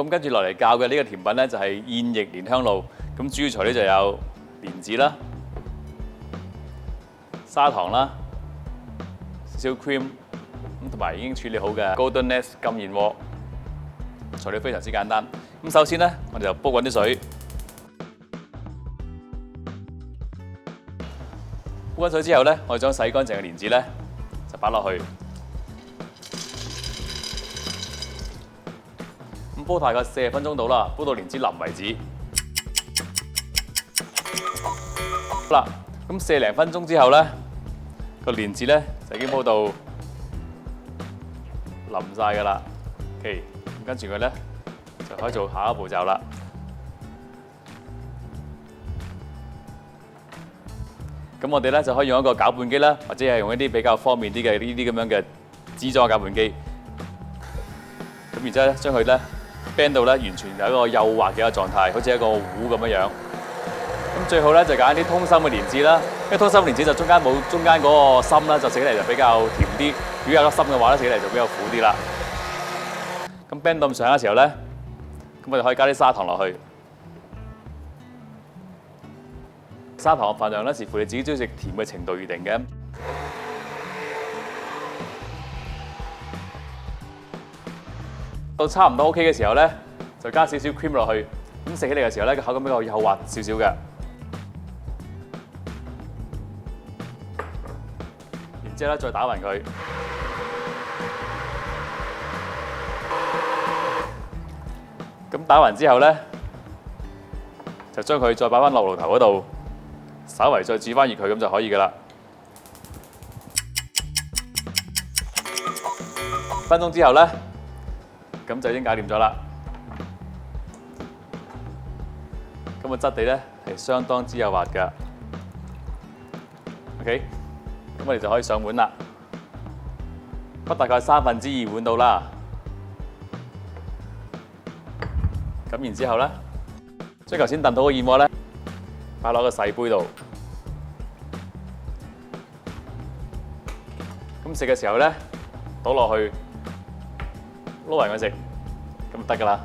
咁跟住落嚟教嘅呢個甜品咧就係燕翼蓮香露。咁主要材料就有蓮子啦、砂糖啦、少少 cream， 咁同埋已經處理好嘅 Golden Nest 金燕窩。材料非常之簡單。咁首先咧，我哋就煲滾啲水。煲滾水之後咧，我哋將洗乾淨嘅蓮子咧就擺落去。咁煲大概40分鐘到啦，煲到蓮子腍為止。好啦，咁40零分鐘之後咧，個蓮子咧就已經煲到腍晒㗎啦。OK， 咁跟住佢咧就可以做下一個步驟啦。咁我哋咧就可以用一個攪拌機啦，或者係用一啲比較方便啲嘅呢啲咁樣嘅支裝攪拌機。咁然之後咧，將佢咧 bend 到咧完全有一個幼滑嘅一個狀態，好似一個糊咁樣樣。咁最好咧就揀啲通心嘅蓮子啦，因為通心蓮子就中間冇中間嗰個心啦，就食起嚟就比較甜啲。如果有粒心嘅話咧，食起嚟就比較苦啲啦。咁 bend 到咁上下嘅時候咧，咁我哋可以加啲砂糖落去。砂糖嘅份量咧，視乎你自己中意食甜嘅程度而定嘅。到差唔多 OK 嘅時候咧，就加少少 cream 落去。咁食起嚟嘅時候咧，個口感比較幼滑少少嘅。然之後咧，再打勻佢。咁打勻之後咧，就將佢再擺翻落爐頭嗰度。稍微再煮翻熱佢咁就可以㗎啦。分鐘之後咧，咁就已經搞掂咗啦。咁個質地咧係相當之幼滑㗎。OK， 咁我哋就可以上碗啦。不大概2/3碗到啦。咁然之後咧，將頭先燉到嘅燕窩咧，擺落個細杯度。咁食嘅時候咧，倒落去撈勻佢食，咁就得㗎啦。